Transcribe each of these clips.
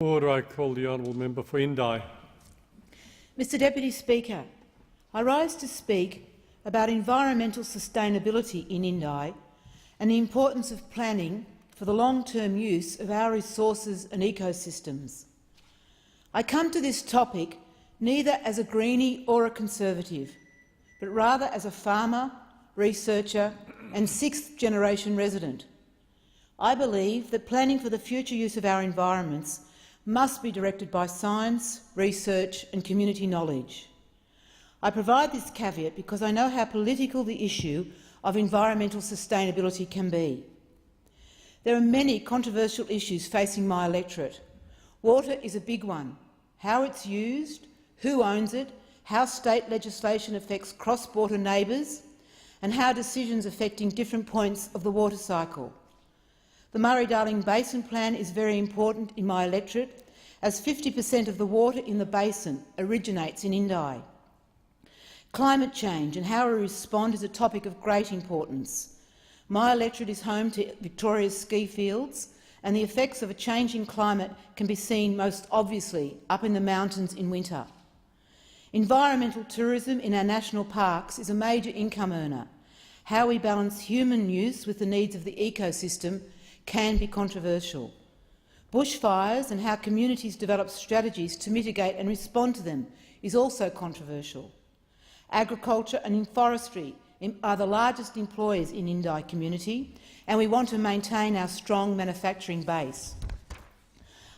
Order. I call the honourable member for Indi. Mr Deputy Speaker, I rise to speak about environmental sustainability in Indi and the importance of planning for the long-term use of our resources and ecosystems. I come to this topic neither as a Greenie or a Conservative, but rather as a farmer, researcher and sixth-generation resident. I believe that planning for the future use of our environments must be directed by science, research and community knowledge. I provide this caveat because I know how political the issue of environmental sustainability can be. There are many controversial issues facing my electorate. Water is a big one. How it's used, who owns it, how state legislation affects cross-border neighbours, and how decisions affecting different points of the water cycle. The Murray-Darling Basin Plan is very important in my electorate, as 50% of the water in the basin originates in Indi. Climate change and how we respond is a topic of great importance. My electorate is home to Victoria's ski fields, and the effects of a changing climate can be seen most obviously up in the mountains in winter. Environmental tourism in our national parks is a major income earner. How we balance human use with the needs of the ecosystem can be controversial. Bushfires and how communities develop strategies to mitigate and respond to them is also controversial. Agriculture and forestry are the largest employers in Indi community, and we want to maintain our strong manufacturing base.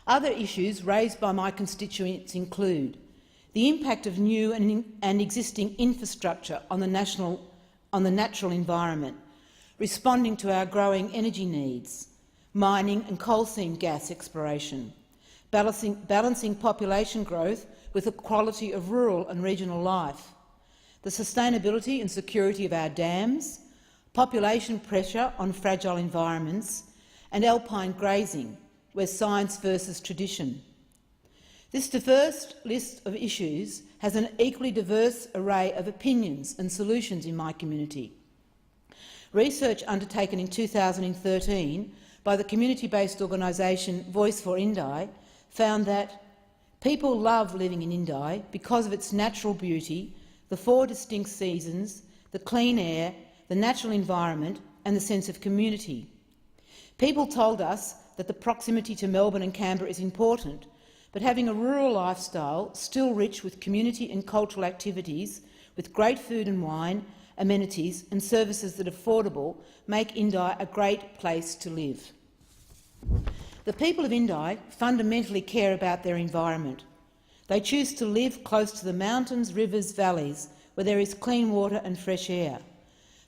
Other issues raised by my constituents include the impact of new and existing infrastructure on the natural environment, responding to our growing energy needs, mining and coal seam gas exploration, balancing population growth with the quality of rural and regional life, the sustainability and security of our dams, population pressure on fragile environments, and alpine grazing, where science versus tradition. This diverse list of issues has an equally diverse array of opinions and solutions in my community. Research undertaken in 2013 by the community-based organisation Voice for Indi found that people love living in Indi because of its natural beauty, the 4 distinct seasons, the clean air, the natural environment and the sense of community. People told us that the proximity to Melbourne and Canberra is important, but having a rural lifestyle still rich with community and cultural activities, with great food and wine, amenities and services that are affordable, make Indi a great place to live. The people of Indi fundamentally care about their environment. They choose to live close to the mountains, rivers, valleys, where there is clean water and fresh air.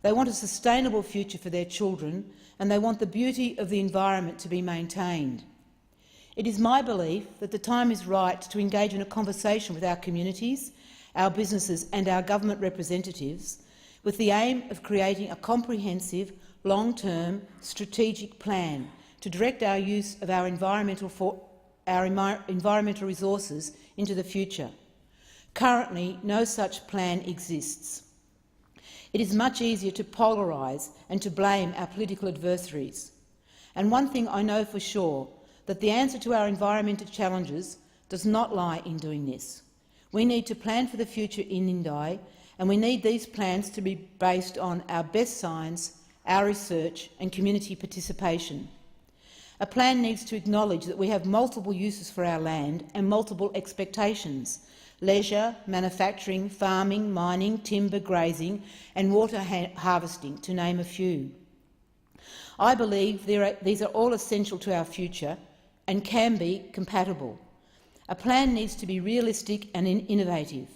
They want a sustainable future for their children, and they want the beauty of the environment to be maintained. It is my belief that the time is right to engage in a conversation with our communities, our businesses and our government representatives with the aim of creating a comprehensive, long-term, strategic plan to direct our use of our environmental resources into the future. Currently, no such plan exists. It is much easier to polarise and to blame our political adversaries. And one thing I know for sure, that the answer to our environmental challenges does not lie in doing this. We need to plan for the future in Indi, and we need these plans to be based on our best science, our research and community participation. A plan needs to acknowledge that we have multiple uses for our land and multiple expectations: leisure, manufacturing, farming, mining, timber, grazing and water harvesting, to name a few. I believe these are all essential to our future and can be compatible. A plan needs to be realistic and innovative.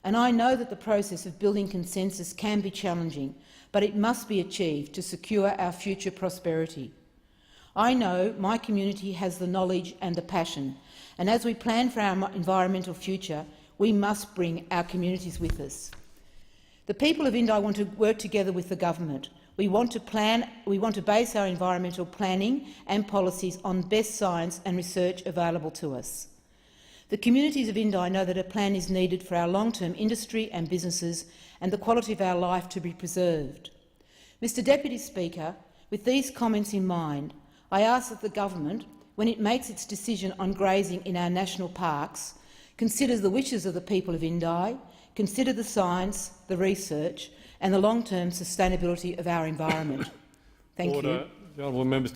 And I know that the process of building consensus can be challenging, but it must be achieved to secure our future prosperity. I know my community has the knowledge and the passion, and as we plan for our environmental future, we must bring our communities with us. The people of Indi want to work together with the government. We want to base our environmental planning and policies on best science and research available to us. The communities of Indi know that a plan is needed for our long-term industry and businesses and the quality of our life to be preserved. Mr Deputy Speaker, with these comments in mind, I ask that the government, when it makes its decision on grazing in our national parks, considers the wishes of the people of Indi, consider the science, the research and the long-term sustainability of our environment. Thank you. The honourable member